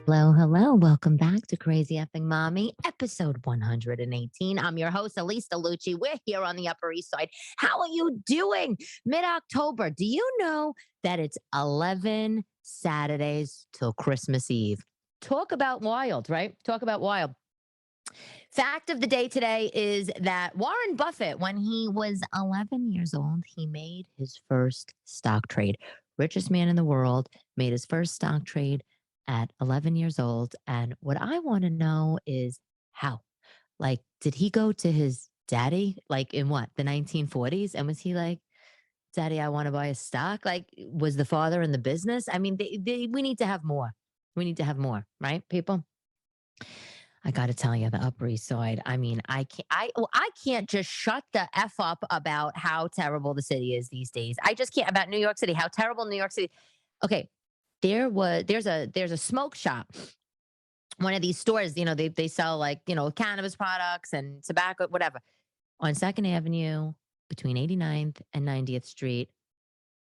Hello, hello. Welcome back to Crazy Effing Mommy, episode 118. I'm your host, Elyse DeLucci. We're here on the Upper East Side. How are you doing? Mid-October. Do you know that it's 11 Saturdays till Christmas Eve? Talk about wild, right? Talk about wild. Fact of the day today is that Warren Buffett, when he was 11 years old, he made his first stock trade. Richest man in the world, made his first stock trade at 11 years old. And what I want to know is how? Like, did he go to his daddy, like in what, the 1940s? And was he like, Daddy, I want to buy a stock? Like, was the father in the business? I mean, we need to have more. We need to have more, right, people? I got to tell you, the Upper East Side. I mean, I can't just shut the f up about how terrible the city is these days. I just can't about New York City. How terrible New York City. Okay, there's a smoke shop. One of these stores, they sell like cannabis products and tobacco, whatever, on Second Avenue between 89th and 90th Street.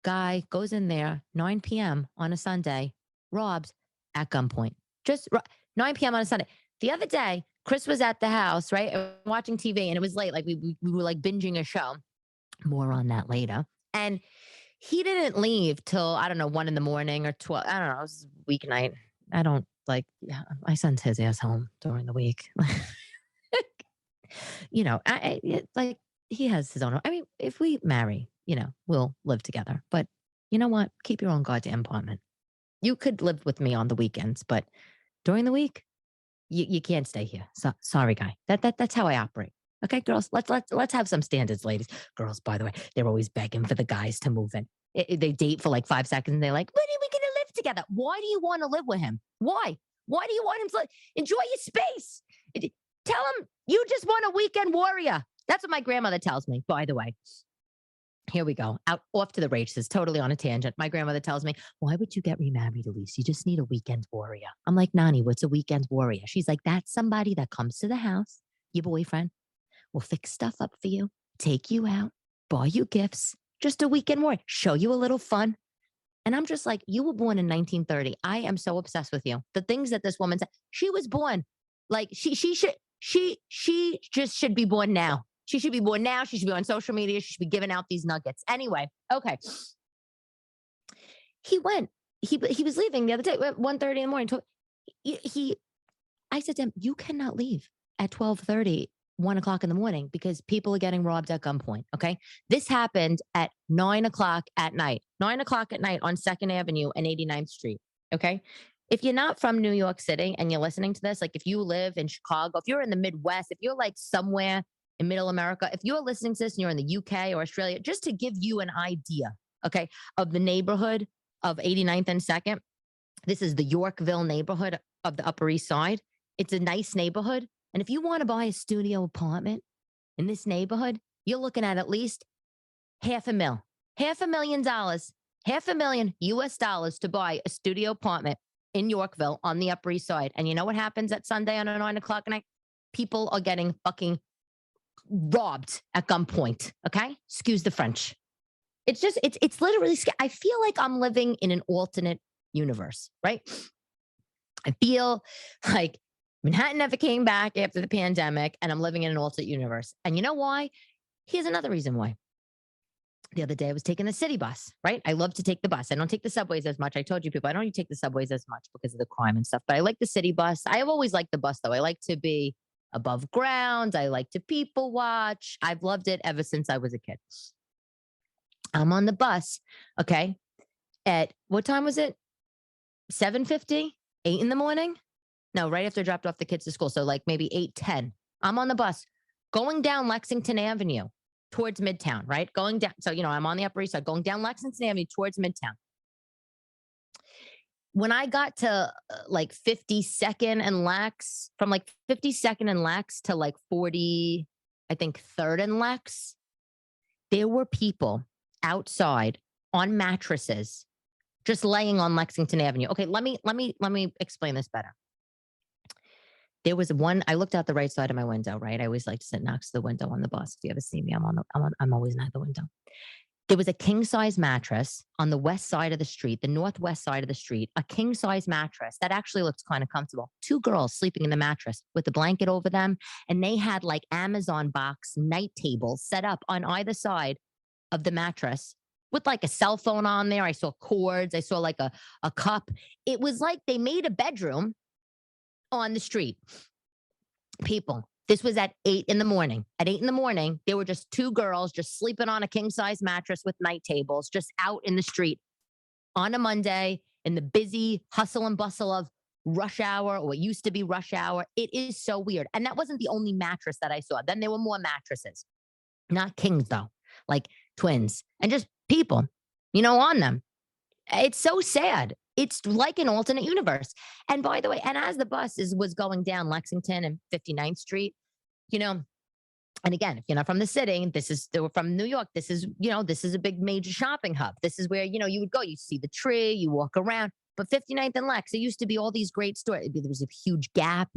Guy goes in there 9 p.m. on a Sunday, robs at gunpoint. Just 9 p.m. on a Sunday. The other day, Chris was at the house, right, watching TV, and it was late. Like we were like binging a show. More on that later. And he didn't leave till, I don't know, 1 in the morning or 12. I don't know. It was a weeknight. I don't like, yeah, I sent his ass home during the week. Like he has his own. I mean, if we marry, we'll live together. But you know what? Keep your own goddamn apartment. You could live with me on the weekends, but during the week, you can't stay here. So sorry, guy. That's how I operate. Okay, girls, let's have some standards, ladies. Girls, by the way, they're always begging for the guys to move in. They date for like 5 seconds and they're like, when are we gonna live together? Why do you want to live with him? Why? Why do you want him to enjoy your space? Tell him you just want a weekend warrior. That's what my grandmother tells me, by the way. Here we go. Off to the races, totally on a tangent. My grandmother tells me, why would you get remarried, Elyse? You just need a weekend warrior. I'm like, Nani, what's a weekend warrior? She's like, that's somebody that comes to the house, your boyfriend, will fix stuff up for you, take you out, buy you gifts, just a weekend warrior, show you a little fun. And I'm just like, you were born in 1930. I am so obsessed with you. The things that this woman said, she was born like she just should be born now. She should be born now. She should be on social media. She should be giving out these nuggets. Anyway, okay. He was leaving the other day at 1:30 in the morning. I said to him, you cannot leave at 12:30, 1 o'clock in the morning because people are getting robbed at gunpoint. Okay. This happened at 9 o'clock at night, 9 o'clock at night on 2nd Avenue and 89th Street. Okay. If you're not from New York City and you're listening to this, like if you live in Chicago, if you're in the Midwest, if you're like somewhere in Middle America, if you're listening to this and you're in the UK or Australia, just to give you an idea, okay, of the neighborhood of 89th and 2nd, this is the Yorkville neighborhood of the Upper East Side. It's a nice neighborhood. And if you want to buy a studio apartment in this neighborhood, you're looking at least $500,000, $500,000 US dollars to buy a studio apartment in Yorkville on the Upper East Side. And you know what happens at Sunday on 9 o'clock at night? People are getting fucking robbed at gunpoint. Okay. Excuse the French. It's just, it's literally, I feel like I'm living in an alternate universe, right? I feel like Manhattan never came back after the pandemic and I'm living in an alternate universe. And you know why? Here's another reason why. The other day I was taking the city bus, right? I love to take the bus. I don't take the subways as much. I told you people, I don't take the subways as much because of the crime and stuff, but I like the city bus. I have always liked the bus though. I like to be above ground. I like to people watch. I've loved it ever since I was a kid. I'm on the bus. Okay. At what time was it? 7:50, 8 in the morning? No, right after I dropped off the kids to school. So like maybe 8:10. I'm on the bus going down Lexington Avenue towards Midtown, right? Going down. So, I'm on the Upper East Side, going down Lexington Avenue towards Midtown. When I got to like 52nd and Lex, from like 52nd and Lex to like 40, I think 3rd and Lex, there were people outside on mattresses just laying on Lexington Avenue. Okay, let me explain this better. There was one, I looked out the right side of my window, right? I always like to sit next to the window on the bus. If you ever see me, I'm always near the window. There was a king size mattress on the west side of the street, the northwest side of the street, a king size mattress that actually looked kind of comfortable. Two girls sleeping in the mattress with a blanket over them. And they had like Amazon box night tables set up on either side of the mattress with like a cell phone on there. I saw cords, I saw like a cup. It was like they made a bedroom on the street. People, this was at 8 in the morning. At 8 in the morning, there were just two girls just sleeping on a king size mattress with night tables, just out in the street on a Monday in the busy hustle and bustle of rush hour, or what used to be rush hour. It is so weird. And that wasn't the only mattress that I saw. Then there were more mattresses, not kings though, like twins, and just people, on them. It's so sad. It's like an alternate universe. And by the way, and as the bus was going down Lexington and 59th Street, you know, and again, if you're not from the city, this is still from New York. This is a big major shopping hub. This is where, you would go, you see the tree, you walk around. But 59th and Lex, it used to be all these great stores. There was a huge Gap.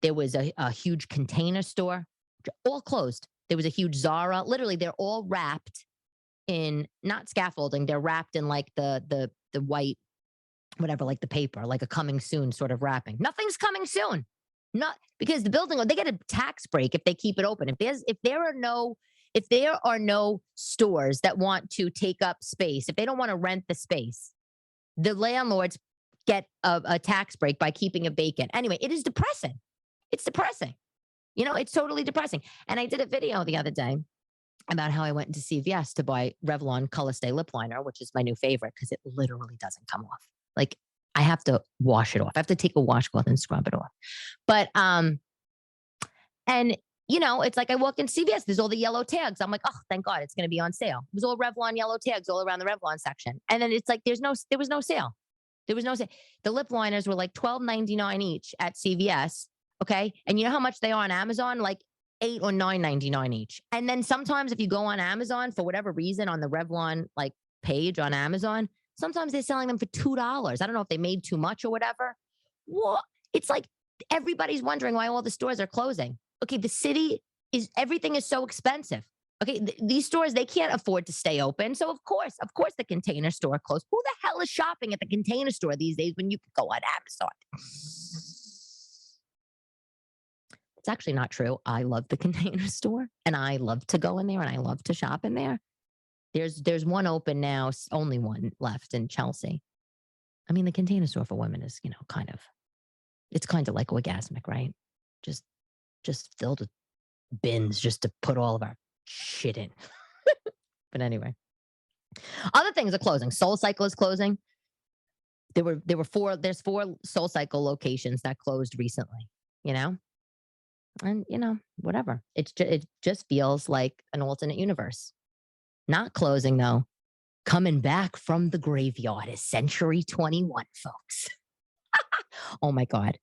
There was a huge Container Store, all closed. There was a huge Zara. Literally, they're all wrapped in not scaffolding. They're wrapped in like the white, whatever, like the paper, like a coming soon sort of wrapping. Nothing's coming soon. Not because the building, they get a tax break if they keep it open. If there are no stores that want to take up space, if they don't want to rent the space, the landlords get a tax break by keeping it vacant. Anyway, it is depressing. It's depressing. It's totally depressing. And I did a video the other day about how I went into CVS to buy Revlon Color Stay lip liner, which is my new favorite because it literally doesn't come off. Like, I have to wash it off. I have to take a washcloth and scrub it off. But it's like I walk in CVS, there's all the yellow tags. I'm like, oh, thank God, it's going to be on sale. It was all Revlon yellow tags all around the Revlon section. And then it's like there was no sale. There was no sale. The lip liners were like $12.99 each at CVS. Okay. And you know how much they are on Amazon? Like $8 or $9.99 each. And then sometimes if you go on Amazon for whatever reason on the Revlon like page on Amazon, sometimes they're selling them for $2. I don't know if they made too much or whatever. What? It's like everybody's wondering why all the stores are closing. Okay, the city everything is so expensive. Okay, these stores, they can't afford to stay open. So of course, the Container Store closed. Who the hell is shopping at the Container Store these days when you can go on Amazon? It's actually not true. I love the Container Store and I love to go in there and I love to shop in there. There's one open now, only one left in Chelsea. I mean, the Container Store for women is, it's kind of like orgasmic, right? Just filled with bins just to put all of our shit in. But anyway, other things are closing. Soul Cycle is closing. There's 4 Soul Cycle locations that closed recently, and whatever. It just feels like an alternate universe. Not closing though. Coming back from the graveyard is Century 21, folks. Oh my God.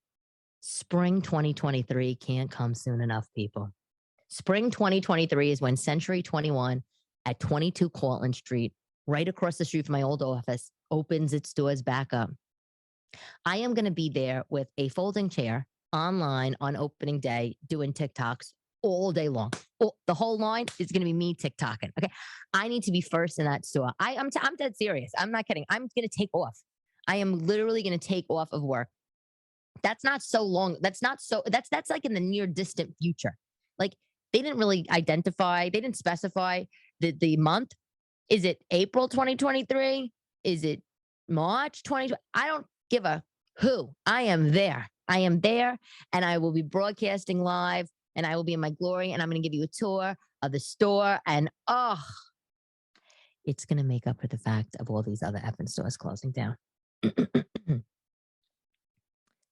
Spring 2023 can't come soon enough, people. Spring 2023 is when Century 21 at 22 Cortlandt Street, right across the street from my old office, opens its doors back up. I am going to be there with a folding chair online on opening day doing TikToks all day long. The whole line is going to be me TikToking. Okay. I need to be first in that store. I'm dead serious. I'm not kidding. I'm going to take off. I am literally going to take off of work. That's not so long. That's like in the near distant future. Like they didn't really identify, they didn't specify the month. Is it April 2023? Is it March 2020? I don't give a who. I am there. I am there and I will be broadcasting live and I will be in my glory and I'm going to give you a tour of the store and it's going to make up for the fact of all these other effing stores closing down.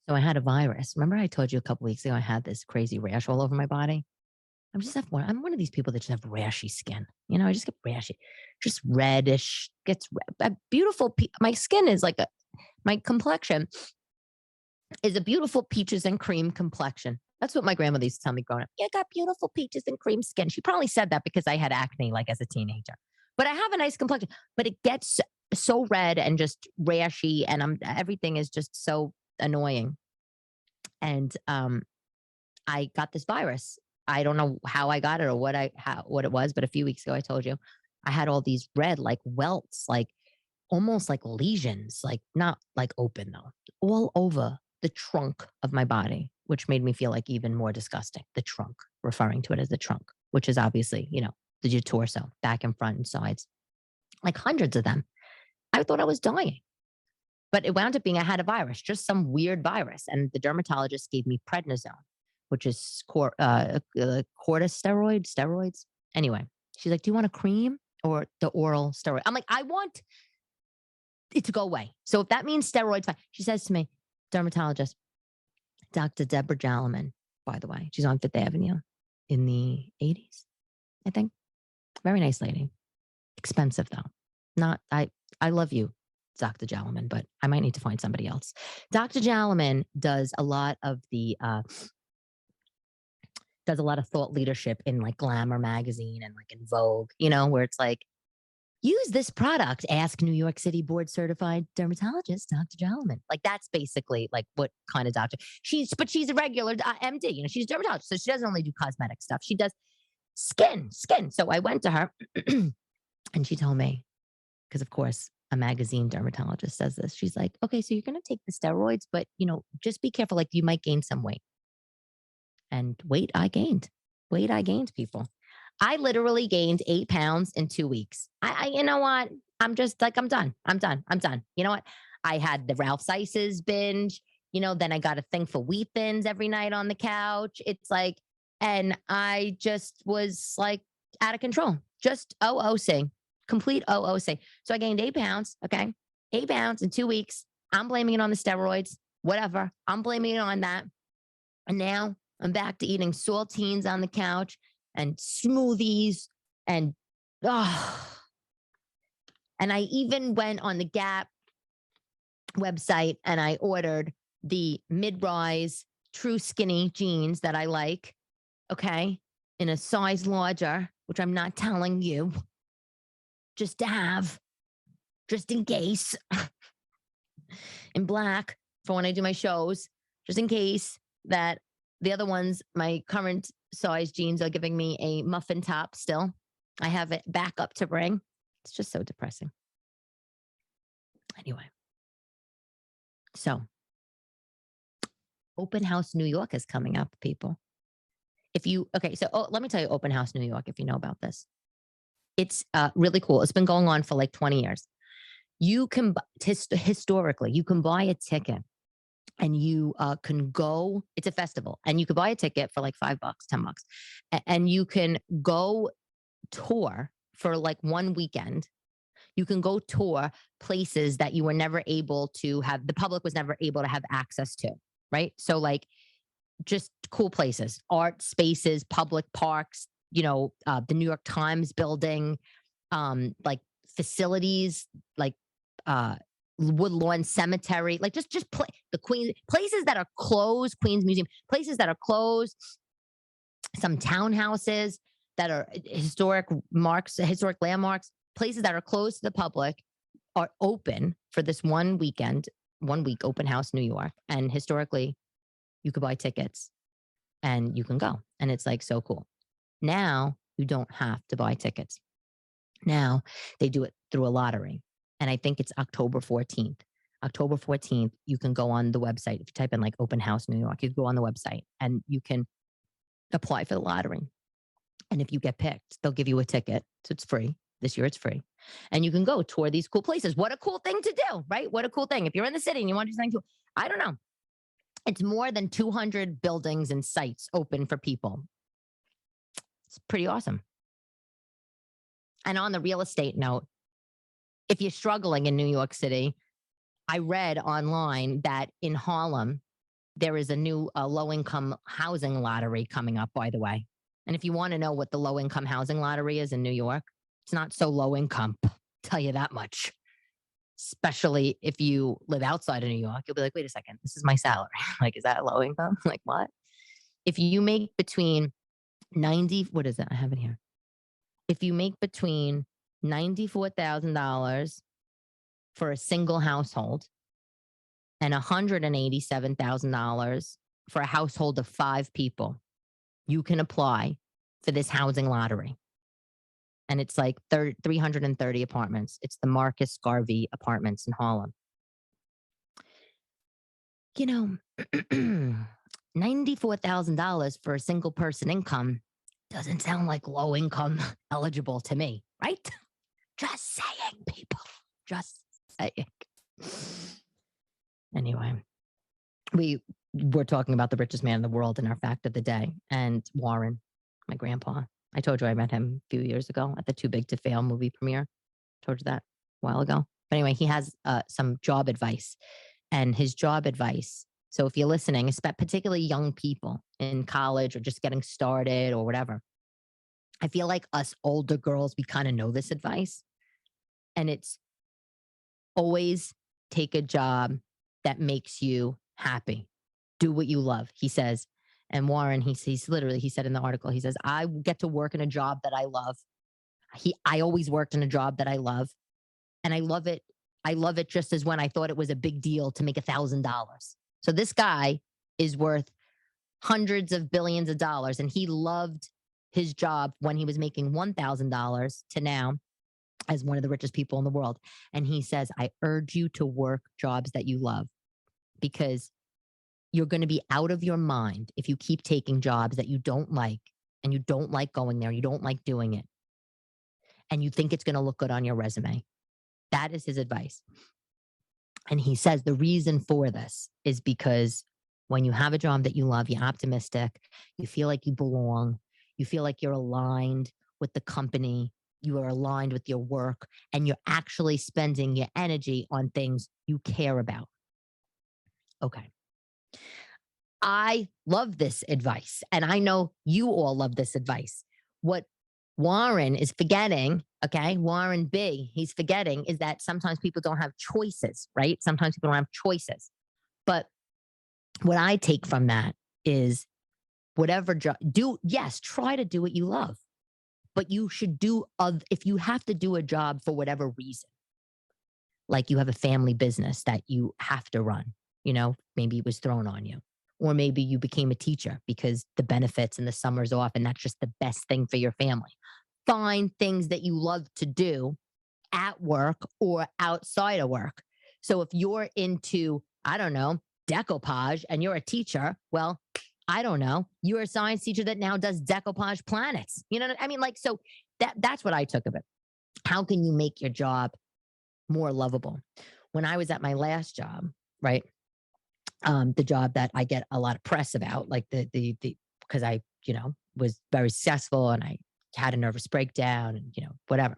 So I had a virus. Remember I told you a couple weeks ago I had this crazy rash all over my body? I'm one of these people that just have rashy skin. I just get rashy, just reddish, gets a beautiful. My skin is like my complexion is a beautiful peaches and cream complexion. That's what my grandmother used to tell me growing up. You got beautiful peaches and cream skin. She probably said that because I had acne like as a teenager. But I have a nice complexion. But it gets so red and just rashy and everything is just so annoying. And I got this virus. I don't know how I got it or what it was, but a few weeks ago I told you. I had all these red, like welts, like almost like lesions, like not like open though, all over the trunk of my body, which made me feel like even more disgusting. The trunk, referring to it as the trunk, which is obviously, your torso, back and front and sides, like hundreds of them. I thought I was dying. But it wound up being I had a virus, just some weird virus. And the dermatologist gave me prednisone, which is corticosteroid, steroids. Anyway, she's like, "Do you want a cream or the oral steroid?" I'm like, "I want it to go away. So if that means steroids, fine." She says to me, dermatologist, Dr. Deborah Jalaman, by the way, she's on Fifth Avenue in the 80s, I think. Very nice lady. Expensive though. Not, I love you, Dr. Jalaman, but I might need to find somebody else. Dr. Jalaman does a lot of thought leadership in like Glamour magazine and like in Vogue, where it's like, use this product, ask New York City board certified dermatologist, Dr. Jalaman. Like that's basically like what kind of doctor but she's a regular MD, she's a dermatologist. So she doesn't only do cosmetic stuff. She does skin. So I went to her and she told me, because of course a magazine dermatologist says this. She's like, "Okay, so you're going to take the steroids, but just be careful. Like you might gain some weight." And weight I gained. People. I literally gained 8 pounds in 2 weeks. You know what? I'm just like, I'm done. You know what? I had the Ralph Ices binge, then I got a thing for wheat thins every night on the couch. It's like, and I just was like out of control. Just OOC, complete OOC. So I gained 8 pounds. Okay. 8 pounds in 2 weeks. I'm blaming it on the steroids, whatever. I'm blaming it on that. And now I'm back to eating saltines on the couch and smoothies and and I even went on the Gap website and I ordered the mid-rise true skinny jeans that I like, okay, in a size larger, which I'm not telling you, just to have, just in case, in black for when I do my shows, just in case that the other ones, my current size jeans are giving me a muffin top still. I have it back up to bring. It's just so depressing. Anyway. So, Open House New York is coming up, people. Let me tell you Open House New York, if you know about this. It's really cool. It's been going on for like 20 years. You can, historically, you can buy a ticket and you can go, it's a festival, and you could buy a ticket for like $5, $10, and you can go tour for like one weekend. You can go tour places that you were never able to have, the public was never able to have access to, right? So like just cool places, art spaces, public parks, the New York Times building, like facilities, like Woodlawn Cemetery, like just the Queen places that are closed, Queens Museum, places that are closed, some townhouses that are historic landmarks, places that are closed to the public are open for this one week, Open House New York. And historically, you could buy tickets and you can go. And it's like so cool. Now you don't have to buy tickets. Now they do it through a lottery. And I think it's October 14th. October 14th, you can go on the website. If you type in like Open House New York, you go on the website and you can apply for the lottery. And if you get picked, they'll give you a ticket. So it's free. This year it's free. And you can go tour these cool places. What a cool thing to do, right? What a cool thing. If you're in the city and you want to do something cool, I don't know. It's more than 200 buildings and sites open for people. It's pretty awesome. And on the real estate note, if you're struggling in New York City, I read online that in Harlem, there is a new low-income housing lottery coming up, by the way. And if you want to know what the low-income housing lottery is in New York, it's not so low income, tell you that much. Especially if you live outside of New York, you'll be like, wait a second, this is my salary. Like, is that low income? Like, what? If you make between 90, what is it? I have it here. If you make between $94,000 for a single household and $187,000 for a household of 5 people, you can apply for this housing lottery. and it's like 330 apartments. It's the Marcus Garvey Apartments in Harlem. You know, $94,000 for a single person income doesn't sound like low income eligible to me, right? Just saying, people. Just saying. Anyway, we were talking about the richest man in the world in our fact of the day, and Warren, my grandpa. I told you I met him a few years ago at the Too Big to Fail movie premiere. Told you that a while ago. But anyway, he has some job advice, and his job advice. So if you're listening, particularly young people in college or just getting started or whatever, I feel like us older girls, we kind of know this advice, and it's always take a job that makes you happy. Do what you love, he says. And Warren, he's literally, he said in the article, he says, I get to work in a job that I love. I always worked in a job that I love, and I love it. I love it just as when I thought it was a big deal to make $1,000. So this guy is worth hundreds of billions of dollars, and he loved his job when he was making $1,000 to now as one of the richest people in the world. And he says, I urge you to work jobs that you love, because you're going to be out of your mind if you keep taking jobs that you don't like, and you don't like going there, you don't like doing it, and you think it's going to look good on your resume. That is his advice. And he says the reason for this is because when you have a job that you love, you're optimistic, you feel like you belong, you feel like you're aligned with the company, you are aligned with your work, and you're actually spending your energy on things you care about. Okay. I love this advice, and I know you all love this advice. What Warren is forgetting, okay, Warren B, he's forgetting is that sometimes people don't have choices, right? Sometimes people don't have choices. But what I take from that is whatever job, yes, try to do what you love, but you should if you have to do a job for whatever reason, like you have a family business that you have to run, maybe it was thrown on you. Or maybe you became a teacher because the benefits and the summers off, and that's just the best thing for your family. Find things that you love to do at work or outside of work. So if you're into, I don't know, decoupage and you're a teacher, well, I don't know, you're a science teacher that now does decoupage planets. You know what I mean? Like, so that's what I took of it. How can you make your job more lovable? When I was at my last job, right? The job that I get a lot of press about, like because I, was very successful and I had a nervous breakdown and, whatever.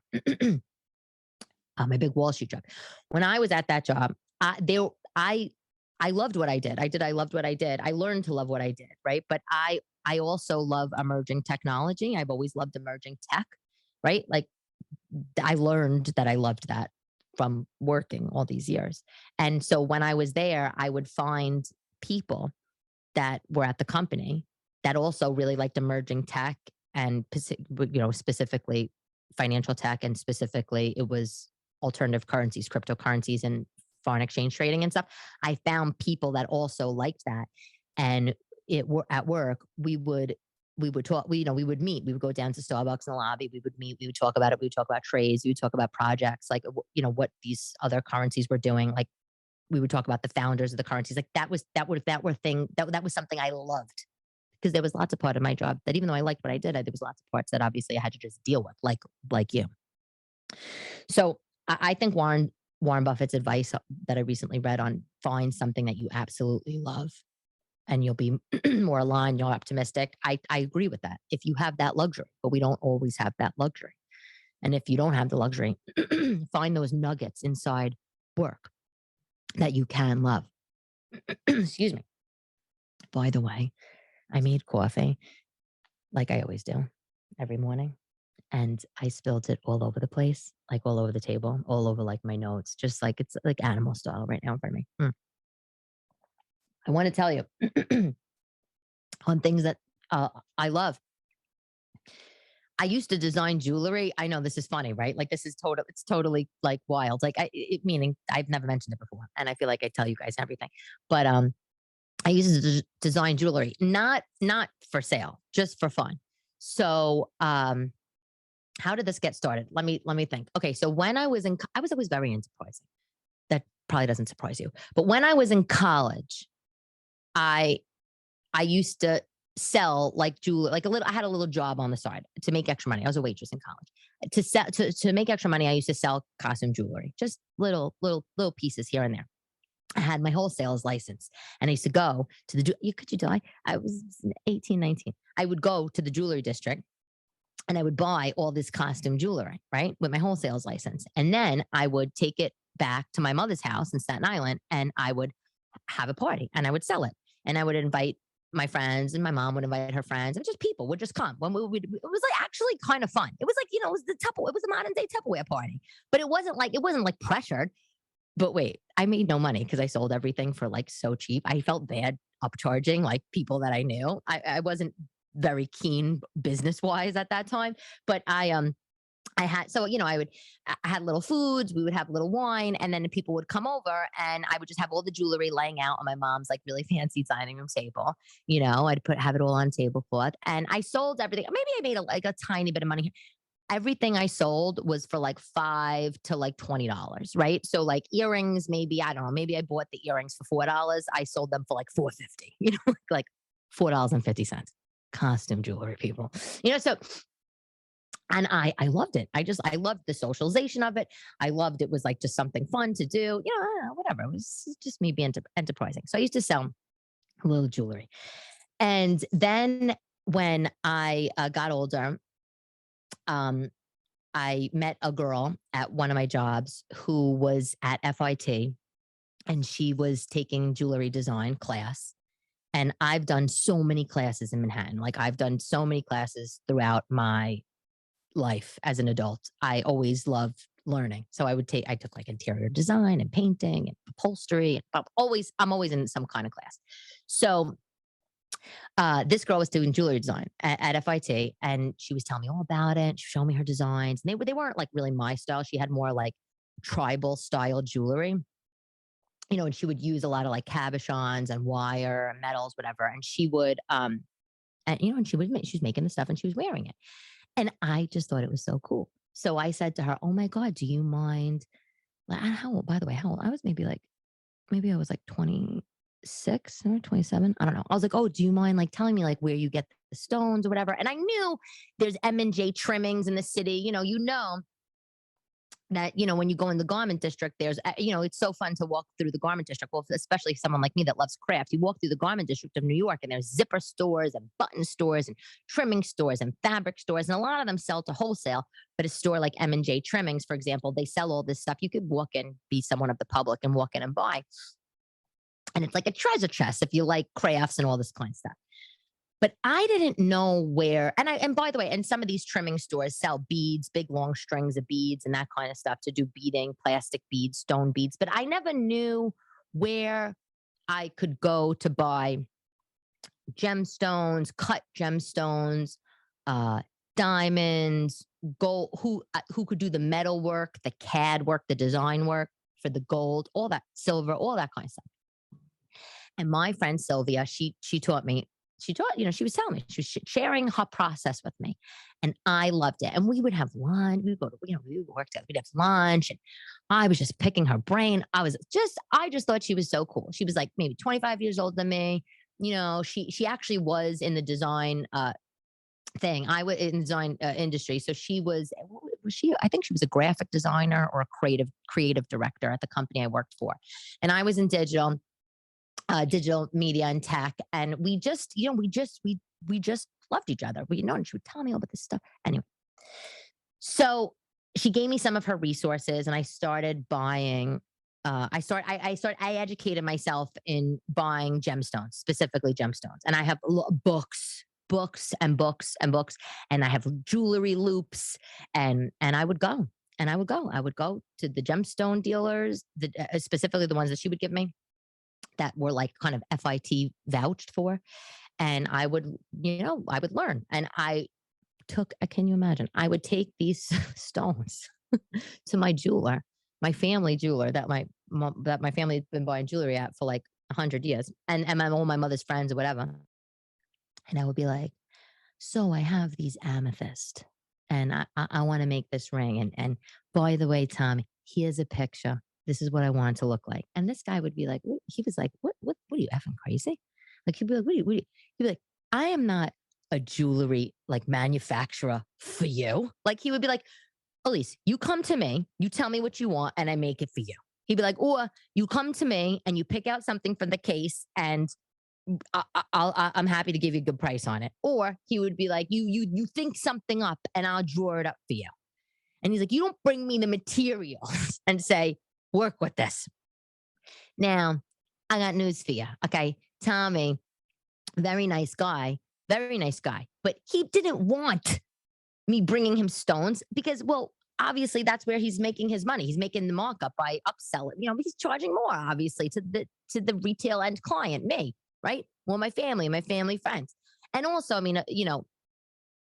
My big Wall Street job. When I was at that job, I loved what I did. I loved what I did. I learned to love what I did, right? But I also love emerging technology. I've always loved emerging tech, right? Like I learned that I loved that from working all these years. And so when I was there, I would find people that were at the company that also really liked emerging tech and, specifically financial tech. And specifically it was alternative currencies, cryptocurrencies, and foreign exchange trading and stuff. I found people that also liked that. And at work, we would talk, we would meet, we would go down to Starbucks in the lobby, we would meet, we would talk about it, we would talk about trades, we would talk about projects, like, what these other currencies were doing. Like we would talk about the founders of the currencies. Like that was something I loved, because there was lots of part of my job that even though I liked what I did, there was lots of parts that obviously I had to just deal with, like you. So I think Warren Buffett's advice that I recently read on find something that you absolutely love and you'll be more aligned, you're optimistic. I agree with that. If you have that luxury, but we don't always have that luxury. And if you don't have the luxury, find those nuggets inside work that you can love. Excuse me. By the way, I made coffee like I always do every morning. And I spilled it all over the place, like all over the table, all over like my notes, just like it's like animal style right now in front of me. I want to tell you on things that I love. I used to design jewelry. I know this is funny, right? Like this is it's totally like wild. Like meaning I've never mentioned it before. And I feel like I tell you guys everything, but I used to design jewelry, not for sale, just for fun. So how did this get started? Let me think. Okay, so when I was always very into pricing. That probably doesn't surprise you. But when I was in college, I I used to sell like jewelry, like a little. I had a little job on the side to make extra money. I was a waitress in college. To make extra money, I used to sell costume jewelry, just little pieces here and there. I had my wholesales license, and I used to go to the. You could you die? I was 18, 19. I would go to the jewelry district and I would buy all this costume jewelry, right, with my wholesales license. And then I would take it back to my mother's house in Staten Island and I would have a party and I would sell it. And I would invite my friends and my mom would invite her friends and just people would just come when we would, it was like actually kind of fun. It was like, it was it was a modern day Tupperware party, but it wasn't like pressured. But wait, I made no money because I sold everything for like so cheap. I felt bad upcharging like people that I knew. I wasn't very keen business wise at that time, but I had so I had little foods, we would have little wine, and then people would come over and I would just have all the jewelry laying out on my mom's like really fancy dining room table. I'd have it all on tablecloth and I sold everything. Maybe I made like a tiny bit of money. Everything I sold was for like $5 to like $20, right? So like earrings, maybe I don't know, maybe I bought the earrings for $4. I sold them for like 4.50, like $4.50. Costume jewelry, people. So and I loved it. I loved the socialization of it. I loved it was like just something fun to do. Whatever. It was just me being enterprising. So I used to sell little jewelry. And then when I got older, um, I met a girl at one of my jobs who was at FIT and she was taking jewelry design class. And I've done so many classes in Manhattan. Like I've done so many classes throughout my life as an adult. I always loved learning. So I took like interior design and painting and upholstery. And I'm always in some kind of class. So this girl was doing jewelry design at FIT and she was telling me all about it. She showed me her designs. And they weren't like really my style. She had more like tribal style jewelry. And she would use a lot of like cabochons and wire and metals, whatever. And she would and she was making the stuff and she was wearing it. And I just thought it was so cool. So I said to her, "Oh my God, do you mind?" How old, by the way, how old? I was maybe I was like 26 or 27. I don't know. I was like, "Oh, do you mind like telling me like where you get the stones or whatever?" And I knew there's M&J trimmings in the city. You know that when you go in the garment district there's it's so fun to walk through the garment district, well, especially someone like me that loves craft. You walk through the garment district of New York and there's zipper stores and button stores and trimming stores and fabric stores, and a lot of them sell to wholesale. But a store like M&J Trimmings, for example, they sell all this stuff. You could walk in, be someone of the public and walk in and buy, and it's like a treasure chest if you like crafts and all this kind of stuff. But I didn't know where. And by the way, and some of these trimming stores sell beads, big long strings of beads and that kind of stuff to do beading, plastic beads, stone beads. But I never knew where I could go to buy gemstones, cut gemstones, uh, diamonds, gold. Who could do the metal work, the CAD work, the design work for the gold, all that silver, all that kind of stuff. And my friend Sylvia, she taught me. She taught, she was telling me, she was sharing her process with me. And I loved it. And we would have lunch. We would go to, we would work together. We'd have lunch. And I was just picking her brain. I just thought she was so cool. She was like maybe 25 years older than me. She actually was in the design thing. I was in the design industry. So I think she was a graphic designer or a creative director at the company I worked for. And I was in digital media and tech, and we just loved each other. And she would tell me all about this stuff. Anyway, so she gave me some of her resources, and I started buying. I educated myself in buying gemstones, specifically gemstones, and I have books and books and books, and I have jewelry loops, and I would go to the gemstone dealers, specifically the ones that she would give me that were like kind of FIT vouched for. And I would learn. And can you imagine? I would take these stones to my jeweler, my family jeweler that my family had been buying jewelry at for like 100 years. And all my mother's friends or whatever. And I would be like, "So I have these amethyst and I want to make this ring. And by the way, Tommy, here's a picture. This is what I want it to look like. And this guy would be like, he was like, what are you effing crazy? Like he'd be like, he'd be like, I am not a jewelry like manufacturer for you. Like he would be like, Elise, you come to me, you tell me what you want, and I make it for you. He'd be like, or you come to me and you pick out something from the case, and I'm happy to give you a good price on it. Or he would be like, you think something up, and I'll draw it up for you. And he's like, you don't bring me the materials and say, work with this. Now, I got news for you. Okay, Tommy, very nice guy, but he didn't want me bringing him stones because, well, obviously that's where he's making his money. He's making the markup by upselling. He's charging more, obviously, to the retail end client, me, right? Well, my family friends, and also, I mean,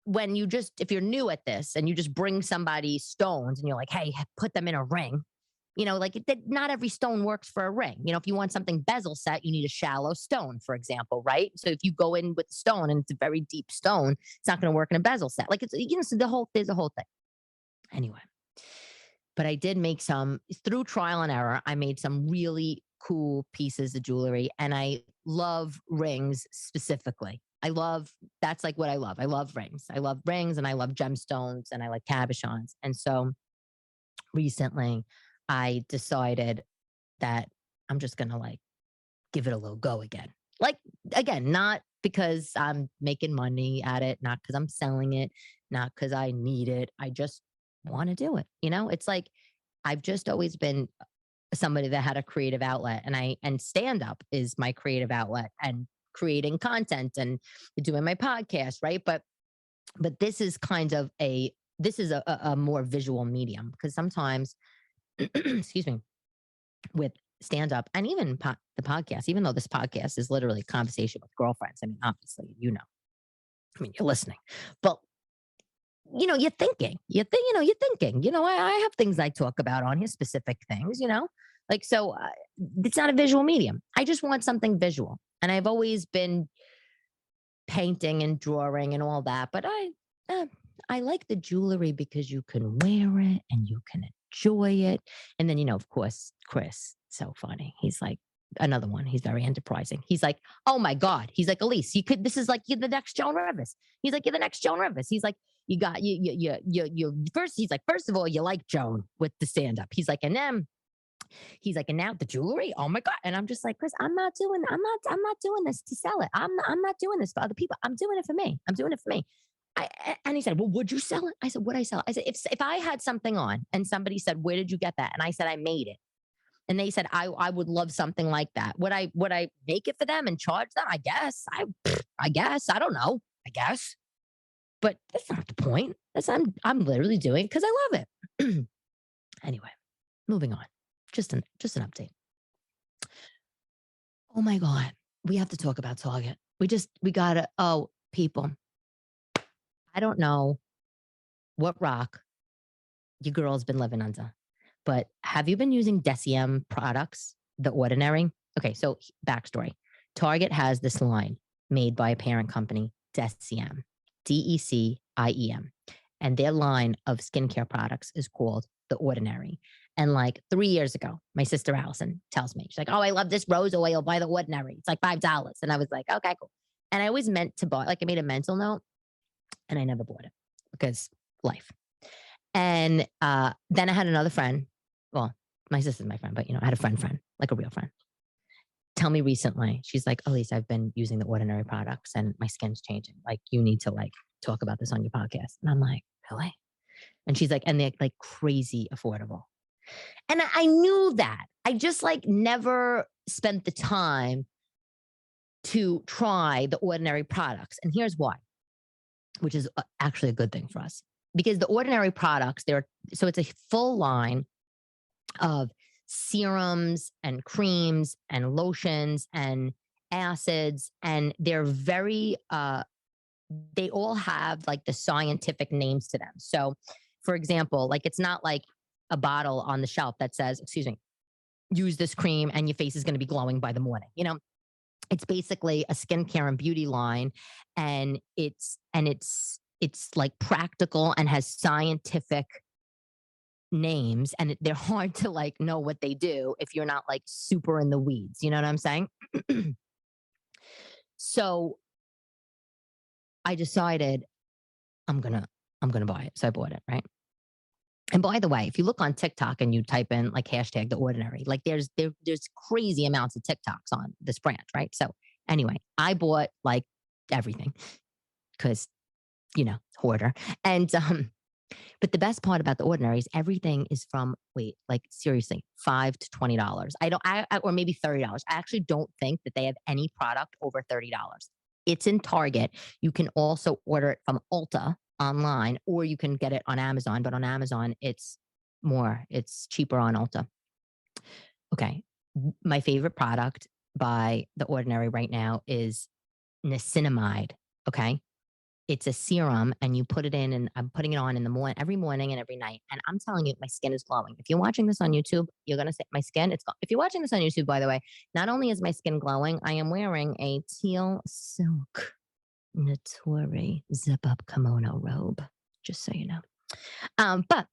when if you're new at this and you just bring somebody stones and you're like, hey, put them in a ring. Not every stone works for a ring. If you want something bezel set, you need a shallow stone, for example, right? So if you go in with the stone and it's a very deep stone, it's not going to work in a bezel set. Like so there's a whole thing. Anyway, but I did make through trial and error. I made some really cool pieces of jewelry, and I love rings specifically. That's like what I love. I love rings. I love rings, and I love gemstones, and I like cabochons. And so recently I decided that I'm just going to like give it a little go again. Like, again, not because I'm making money at it, not because I'm selling it, not because I need it. I just want to do it. It's like I've just always been somebody that had a creative outlet, and stand up is my creative outlet, and creating content and doing my podcast, right? But this is kind of a more visual medium, because sometimes excuse me, with stand up and even the podcast, even though this podcast is literally conversation with girlfriends. I mean, obviously, you're listening, but you're thinking, you're thinking, I have things I talk about on here, specific things, like, so it's not a visual medium. I just want something visual. And I've always been painting and drawing and all that, but I like the jewelry because you can wear it and you can enjoy it. And then, of course, Chris, so funny. He's like, another one. He's very enterprising. He's like, oh my God. He's like, Elise, this is like, you're the next Joan Rivers. He's like, you're the next Joan Rivers. He's like, first, he's like, first of all, you like Joan with the stand up. He's like, and now the jewelry. Oh my God. And I'm just like, Chris, I'm not doing this to sell it. I'm not doing this for other people. I'm doing it for me. I'm doing it for me. And he said, well, would you sell it? I said, would I sell it? I said, if I had something on and somebody said, where did you get that? And I said, I made it. And they said, I would love something like that. Would I make it for them and charge them? I guess. I guess. I don't know. I guess. But that's not the point. I'm literally doing it because I love it. Anyway, moving on. Just an update. Oh my God. We have to talk about Target. We gotta, people. I don't know what rock your girl's been living under, but have you been using Deciem products, The Ordinary? Okay, so backstory. Target has this line made by a parent company, Deciem, Deciem. And their line of skincare products is called The Ordinary. And like 3 years ago, my sister Allison tells me, she's like, oh, I love this rose oil by The Ordinary. It's like $5. And I was like, okay, cool. And I always meant to buy, like I made a mental note, and I never bought it because life. And then I had another friend. Well, my sister's my friend, but I had a friend, like a real friend, tell me recently. She's like, Elise, I've been using The Ordinary products and my skin's changing. Like, you need to like talk about this on your podcast. And I'm like, really? And she's like, and they're like crazy affordable. And I knew that. I just like never spent the time to try The Ordinary products. And here's why, which is actually a good thing for us, because The Ordinary products, so it's a full line of serums and creams and lotions and acids, and they're very they all have like the scientific names to them. So for example, like it's not like a bottle on the shelf that says, excuse me, use this cream and your face is going to be glowing by the morning. It's basically a skincare and beauty line, and it's it's like practical and has scientific names, and they're hard to like know what they do if you're not like super in the weeds. You know what I'm saying? So I decided I'm gonna I'm gonna buy it. So I bought it, right? And by the way, if you look on TikTok and you type in like hashtag the ordinary, like there's crazy amounts of TikToks on this brand, right? So anyway, I bought like everything because hoarder. And but the best part about the ordinary is everything is from wait, like seriously, $5 to $20. Or maybe $30. I actually don't think that they have any product over $30. It's in Target. You can also order it from Ulta online, or you can get it on Amazon. But on Amazon, it's cheaper on Ulta. Okay, my favorite product by The Ordinary right now is niacinamide. Okay, it's a serum and you put it in, and I'm putting it on in the morning, every morning and every night. And I'm telling you, my skin is glowing. If you're watching this on YouTube, you're going to say my skin, if you're watching this on YouTube, by the way, not only is my skin glowing, I am wearing a teal silk Natori zip up kimono robe, just so you know. But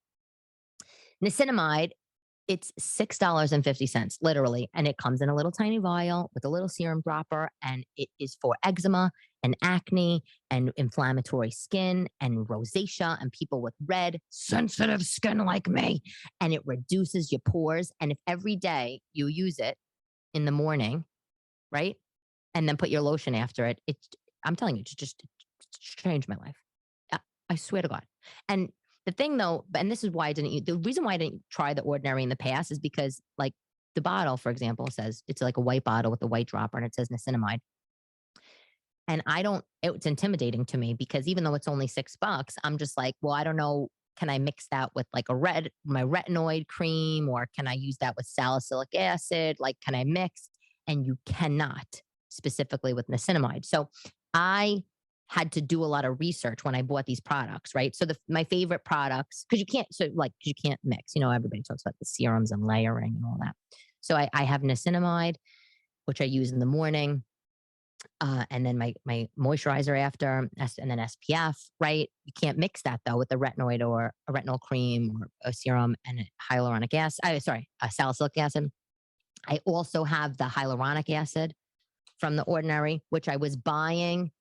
niacinamide, it's $6.50, literally. And it comes in a little tiny vial with a little serum dropper. And it is for eczema and acne and inflammatory skin and rosacea and people with red, sensitive skin like me. And it reduces your pores. And if every day you use it in the morning, right? And then put your lotion after it, I'm telling you, it's changed my life. I swear to God. And the thing though, and this is why the reason why I didn't try The Ordinary in the past is because like the bottle, for example, says it's like a white bottle with a white dropper and it says niacinamide. And it's intimidating to me because even though it's only $6, I'm just like, well, I don't know. Can I mix that with like my retinoid cream, or can I use that with salicylic acid? Like, can I mix? And you cannot, specifically with niacinamide. So I had to do a lot of research when I bought these products, right? So my favorite products, because you can't mix. Everybody talks about the serums and layering and all that. So I have niacinamide, which I use in the morning, and then my moisturizer after, and then SPF. Right? You can't mix that though with the retinoid or a retinol cream or a serum and hyaluronic acid. Salicylic acid. I also have the hyaluronic acid from The Ordinary, which I was buying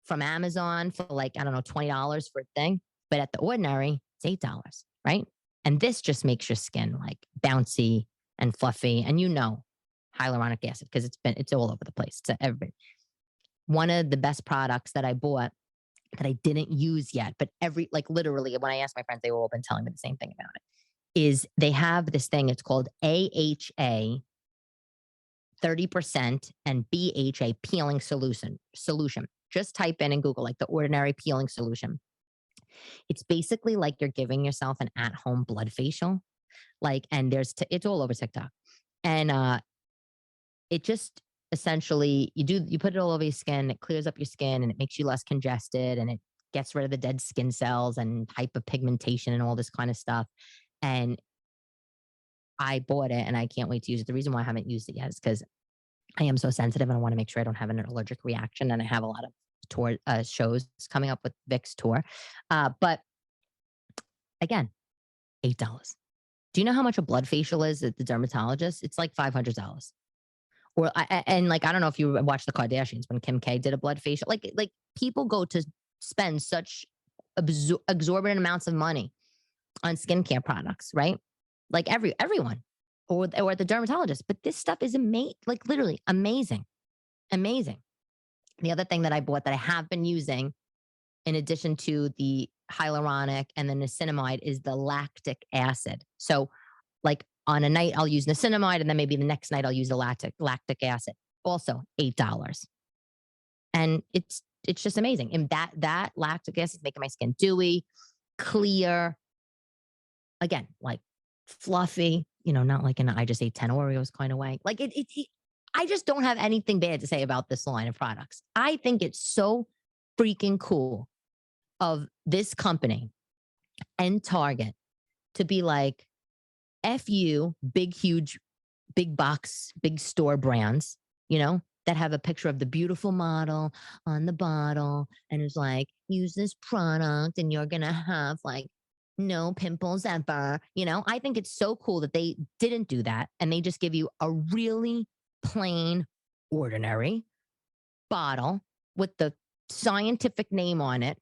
from Amazon for like, I don't know, $20 for a thing. But at The Ordinary, it's $8, right? And this just makes your skin like bouncy and fluffy. And hyaluronic acid, because it's all over the place. It's everybody. One of the best products that I bought that I didn't use yet, but literally when I asked my friends, they all been telling me the same thing about it, is they have this thing, it's called AHA 30% and BHA peeling solution. Just type in Google like The Ordinary peeling solution. It's basically like you're giving yourself an at-home blood facial. And it's all over TikTok. And it just essentially you put it all over your skin, it clears up your skin and it makes you less congested and it gets rid of the dead skin cells and hyperpigmentation and all this kind of stuff. And I bought it and I can't wait to use it. The reason why I haven't used it yet is because I am so sensitive and I want to make sure I don't have an allergic reaction. And I have a lot of tour shows coming up with Vic's tour. But again, $8. Do you know how much a blood facial is at the dermatologist? It's like $500. Or I don't know if you watched the Kardashians when Kim K did a blood facial. Like people go to spend such exorbitant amounts of money on skincare products, right? Like everyone, or at the dermatologist. But this stuff is literally amazing. The other thing that I bought that I have been using, in addition to the hyaluronic and the niacinamide, is the lactic acid. So, like on a night, I'll use niacinamide, and then maybe the next night I'll use the lactic acid. Also $8, and it's just amazing. And that lactic acid is making my skin dewy, clear. Again, like fluffy. Not like I just ate 10 Oreos kind of way. Like I just don't have anything bad to say about this line of products. I think it's so freaking cool of this company and Target to be like, F you, big, huge, big box, big store brands, that have a picture of the beautiful model on the bottle and it's like, use this product and you're going to have like no pimples ever. I think it's so cool that they didn't do that and they just give you a really plain, ordinary bottle with the scientific name on it,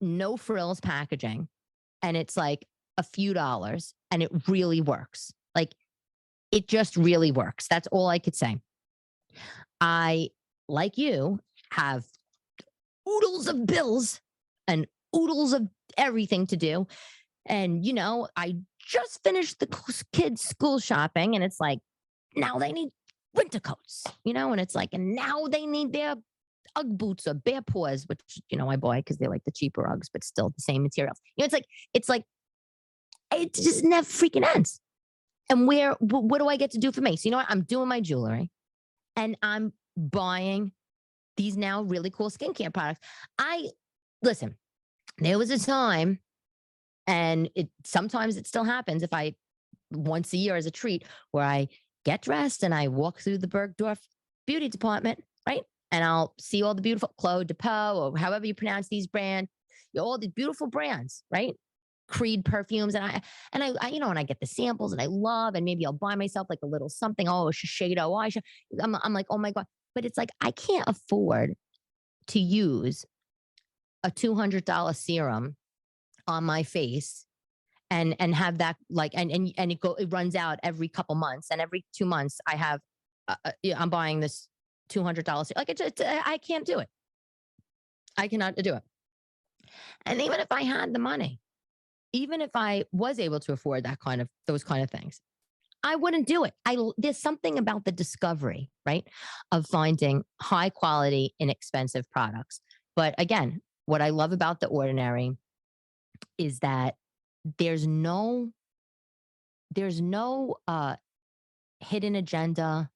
no frills packaging, and it's like a few dollars and it really works. Like it just really works. That's all I could say. I, like you, have oodles of bills and oodles of everything to do. And, I just finished the kids' school shopping and it's like, now they need winter coats, and it's like, and now they need their Ugg boots or bear paws, which, I buy because they're like the cheaper Uggs, but still the same materials. It's like, it just never freaking ends. And what do I get to do for me? So, you know what? I'm doing my jewelry and I'm buying these now really cool skincare products. Listen, there was a time, and sometimes it still happens if I once a year as a treat, where I get dressed and I walk through the Bergdorf beauty department, right? And I'll see all the beautiful Clos de Peau, or however you pronounce these brands, all these beautiful brands, right? Creed perfumes, and I and I get the samples, and I love, and maybe I'll buy myself like a little something. Oh, Shiseido. I'm like, oh my god! But it's like I can't afford to use a $200 serum on my face and have that like and it runs out every couple months, and every 2 months I have I'm buying this $200 like I can't do it. I cannot do it. And even if I had the money, even if I was able to afford those kind of things, I wouldn't do it. There's something about the discovery, right, of finding high quality, inexpensive products. But again, what I love about The Ordinary is that there's no hidden agenda.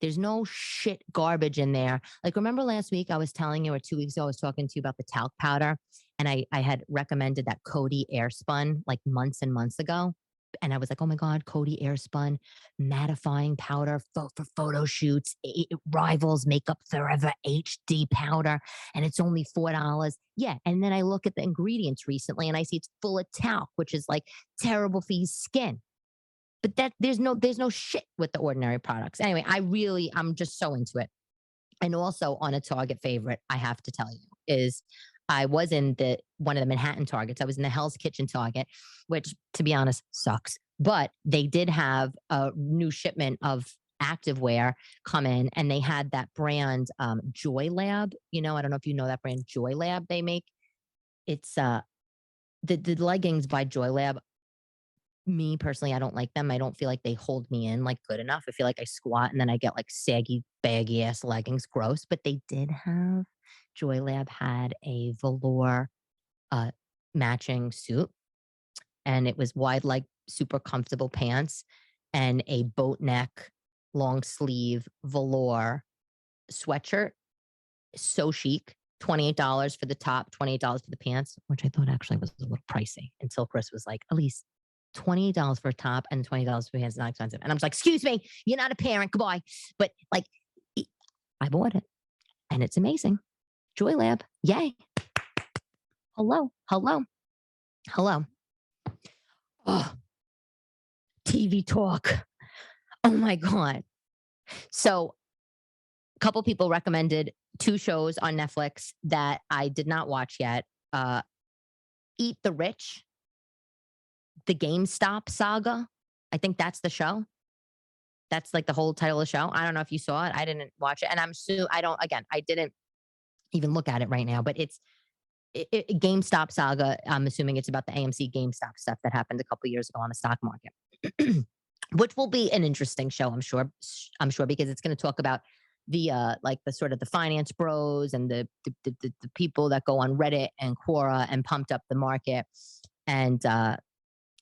There's no shit garbage in there. Like, remember last week I was telling you, or 2 weeks ago, I was talking to you about the talc powder, and I had recommended that Coty Airspun like months and months ago. And I was like, oh my God, Coty Airspun mattifying powder for photo shoots. It rivals Makeup Forever HD powder, and it's only $4. Yeah. And then I look at the ingredients recently and I see it's full of talc, which is like terrible for your skin. But there's no shit with The Ordinary products. Anyway, I'm just so into it. And also, on a Target favorite, I have to tell you, is I was in one of the Manhattan Targets. I was in the Hell's Kitchen Target, which, to be honest, sucks. But they did have a new shipment of activewear come in, and they had that brand, JoyLab. I don't know if you know that brand, JoyLab. They make it's the leggings by JoyLab. Me personally, I don't like them. I don't feel like they hold me in like good enough. I feel like I squat and then I get like saggy, baggy ass leggings. Gross. But they did have, JoyLab had a velour uh, matching suit, and it was wide leg, super comfortable pants, and a boat neck, long sleeve velour sweatshirt. So chic. $28 for the top, $28 for the pants, which I thought actually was a little pricey until Chris was like, Elyse, $28 for a top and $20 for pants is not expensive. And I'm just like, excuse me, you're not a parent. Goodbye. But like, I bought it and it's amazing. JoyLab. Yay. Hello. Hello. Hello. Oh, TV talk. Oh my God. So a couple people recommended 2 shows on Netflix that I did not watch yet. Eat the Rich, the GameStop saga. I think that's the show. That's like the whole title of the show. I don't know if you saw it. I didn't watch it. And I didn't even look at it right now, but it's GameStop saga. I'm assuming it's about the AMC GameStop stuff that happened a couple years ago on the stock market, which will be an interesting show. I'm sure because it's going to talk about the like the sort of the finance bros and the people that go on Reddit and Quora and pumped up the market. And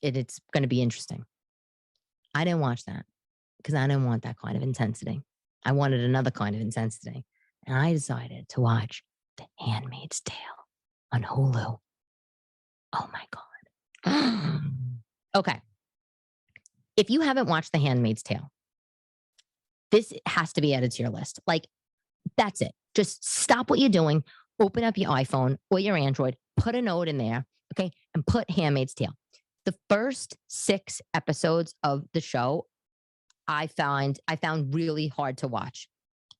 it's going to be interesting. I didn't watch that because I didn't want that kind of intensity. I wanted another kind of intensity. And I decided to watch The Handmaid's Tale on Hulu. Oh my God. Okay. If you haven't watched The Handmaid's Tale, This has to be added to your list. Like, that's it. Just stop what you're doing, open up your iPhone or your Android, put a note in there, okay, and put Handmaid's Tale. The first 6 episodes of the show, I found really hard to watch,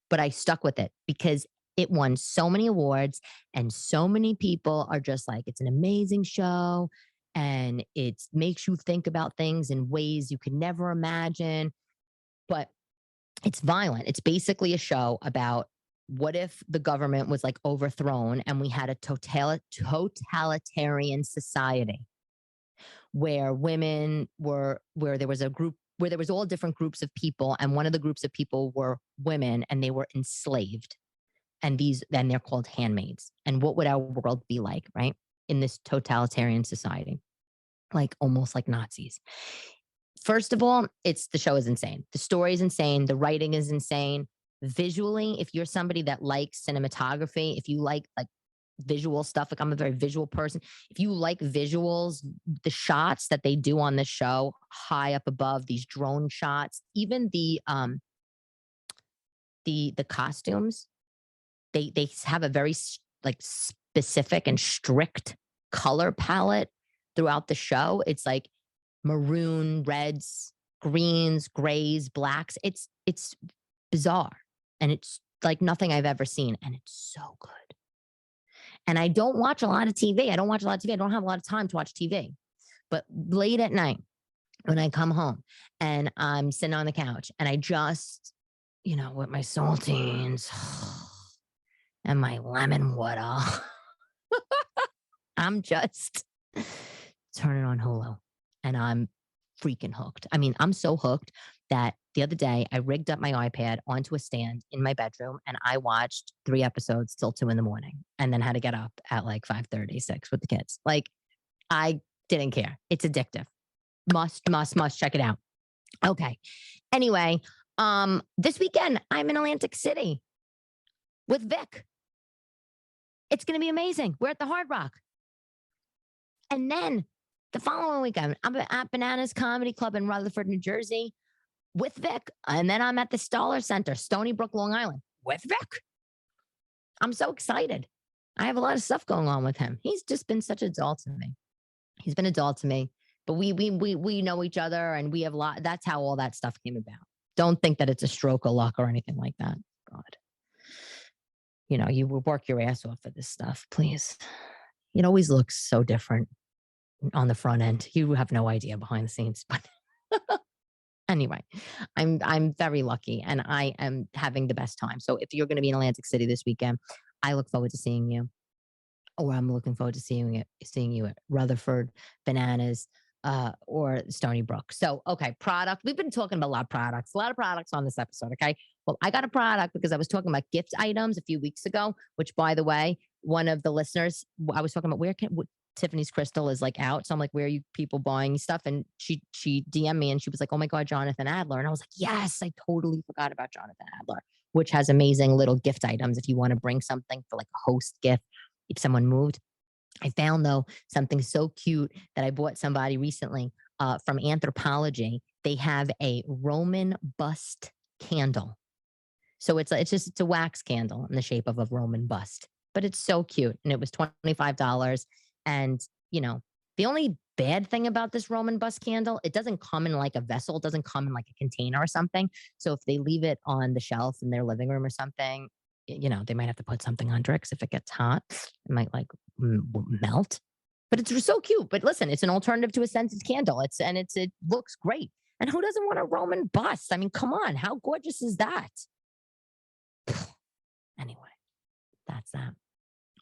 but I stuck with it because it won so many awards and so many people are just like, it's an amazing show and it makes you think about things in ways you could never imagine. But it's violent. It's basically a show about what if the government was like overthrown and we had a totalitarian society where where there was a group, where there was all different groups of people, and one of the groups of people were women and they were enslaved. And then they're called handmaids. And what would our world be like, right? In this totalitarian society, like almost like Nazis. First of all, the show is insane. The story is insane. The writing is insane. Visually, if you're somebody that likes cinematography, if you like visual stuff, like I'm a very visual person. If you like visuals, the shots that they do on the show, high up above, these drone shots, even the costumes, they have a very like specific and strict color palette throughout the show. It's like maroon, reds, greens, grays, blacks. It's bizarre. And it's like nothing I've ever seen. And it's so good. And I don't watch a lot of TV. I don't have a lot of time to watch TV. But late at night, when I come home and I'm sitting on the couch and I just, with my saltines and my lemon water, I'm just turning on Hulu and I'm freaking hooked. I mean, I'm so hooked that the other day I rigged up my iPad onto a stand in my bedroom and I watched 3 episodes till 2 a.m. and then had to get up at like 5:30, 6 with the kids. Like, I didn't care. It's addictive. Must check it out. Okay. Anyway, this weekend I'm in Atlantic City with Vic. It's going to be amazing. We're at the Hard Rock. And then the following weekend, I'm at Bananas Comedy Club in Rutherford, New Jersey with Vic. And then I'm at the Stoller Center, Stony Brook, Long Island with Vic. I'm so excited. I have a lot of stuff going on with him. He's just been such a doll to me. He's been a doll to me, but we know each other and we have a lot. That's how all that stuff came about. Don't think that it's a stroke of luck or anything like that. God, you will work your ass off for this stuff, please. It always looks so different on the front end. You have no idea behind the scenes, but anyway, I'm very lucky and I am having the best time. So if you're going to be in Atlantic City this weekend, I look forward to seeing you. Or I'm looking forward to seeing you at Rutherford, Bananas, or Stony Brook. So, okay, product. We've been talking about a lot of products on this episode. Okay. Well, I got a product because I was talking about gift items a few weeks ago, which, by the way, one of the listeners, I was talking about Tiffany's crystal is like out. So I'm like, where are you people buying stuff? And she DM'd me and she was like, oh my God, Jonathan Adler. And I was like, yes, I totally forgot about Jonathan Adler, which has amazing little gift items if you want to bring something for like a host gift, if someone moved. I found though something so cute that I bought somebody recently from Anthropology. They have a Roman bust candle. So it's a wax candle in the shape of a Roman bust, but it's so cute. And it was $25. And, the only bad thing about this Roman bust candle, it doesn't come in like a vessel. It doesn't come in like a container or something. So if they leave it on the shelf in their living room or something, they might have to put something under it because if it gets hot, it might like melt. But it's so cute. But listen, it's an alternative to a scented candle. It looks great. And who doesn't want a Roman bust? I mean, come on. How gorgeous is that? Anyway, that's that.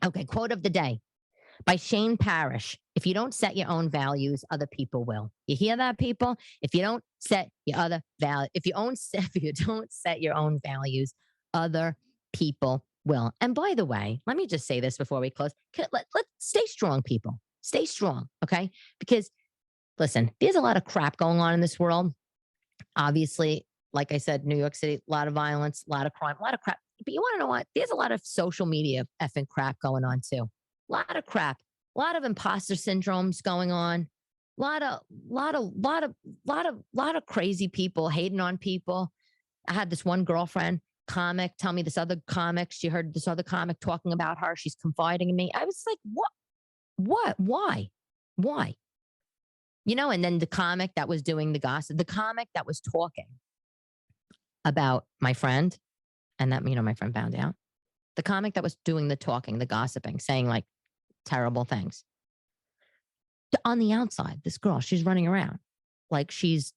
Okay, quote of the day by Shane Parrish. If you don't set your own values, other people will. You hear that, people? If you don't set your if you don't set your own values, other people will. And by the way, let me just say this before we close. Let's stay strong, people. Stay strong, okay? Because listen, there's a lot of crap going on in this world. Obviously, like I said, New York City, a lot of violence, a lot of crime, a lot of crap. But you want to know what? There's a lot of social media effing crap going on too. A lot of crap, a lot of imposter syndromes going on, a lot of crazy people hating on people. I had this one girlfriend comic tell me this other comic. She heard this other comic talking about her. She's confiding in me. I was like, what? What? Why? Why? And then the comic that was doing the gossip, the comic that was talking about my friend, and that, my friend found out. The comic that was doing the talking, the gossiping, saying like terrible things. On the outside, this girl, she's running around like she's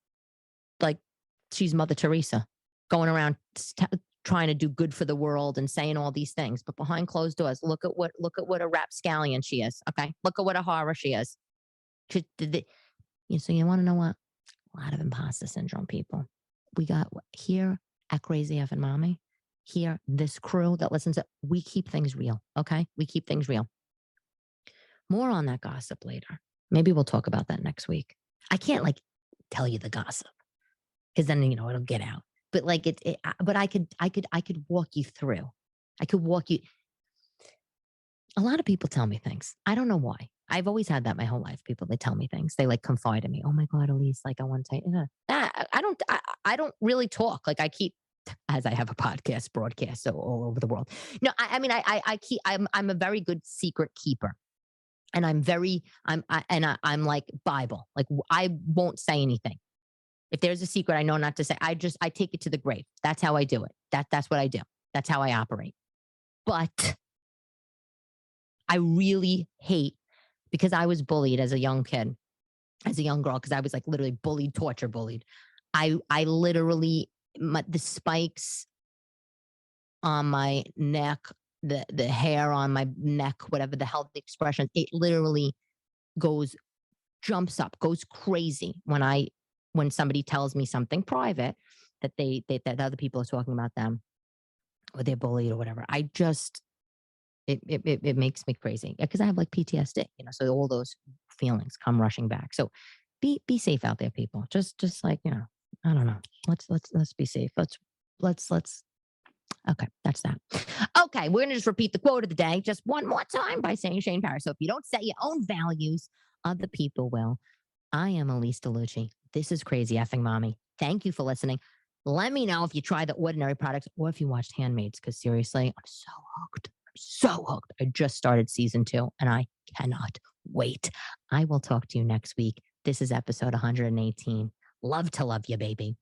Mother Teresa, going around trying to do good for the world and saying all these things. But behind closed doors, look at what a rapscallion she is. Okay, look at what a horror she is. So you want to know what? A lot of imposter syndrome people. We got here at Crazy F and Mommy. Here, this crew that listens to, we keep things real. Okay, we keep things real. More on that gossip later. Maybe we'll talk about that next week. I can't tell you the gossip because then it'll get out. But but I could walk you through. I could walk you. A lot of people tell me things. I don't know why. I've always had that my whole life. People, they tell me things. They confide in me. Oh my God, Elyse, I want to tell you. I don't really talk. I keep, as I have a podcast broadcast so all over the world. No, I'm a very good secret keeper. And I'm like Bible. I won't say anything. If there's a secret I know not to say, I take it to the grave. That's how I do it. That's what I do. That's how I operate. But I really hate, because I was bullied as a young kid, as a young girl, because I was literally bullied, torture bullied. I literally, the spikes on my neck, the hair on my neck, whatever the hell the expression, it literally jumps up, goes crazy when somebody tells me something private that that other people are talking about them or they're bullied or whatever. It makes me crazy because I have PTSD, so all those feelings come rushing back. So be safe out there, people. Just I don't know. Let's be safe. Let's okay, that's that. Okay, we're gonna just repeat the quote of the day just one more time by saying Shane Paris. So if you don't set your own values, other people will. I am Elyse DeLucci. This is Crazy Effing Mommy. Thank you for listening. Let me know if you try the ordinary products or if you watched Handmaids, because seriously, I'm so hooked. I'm so hooked. I just started season 2 and I cannot wait. I will talk to you next week. This is episode 118. Love to love you, baby.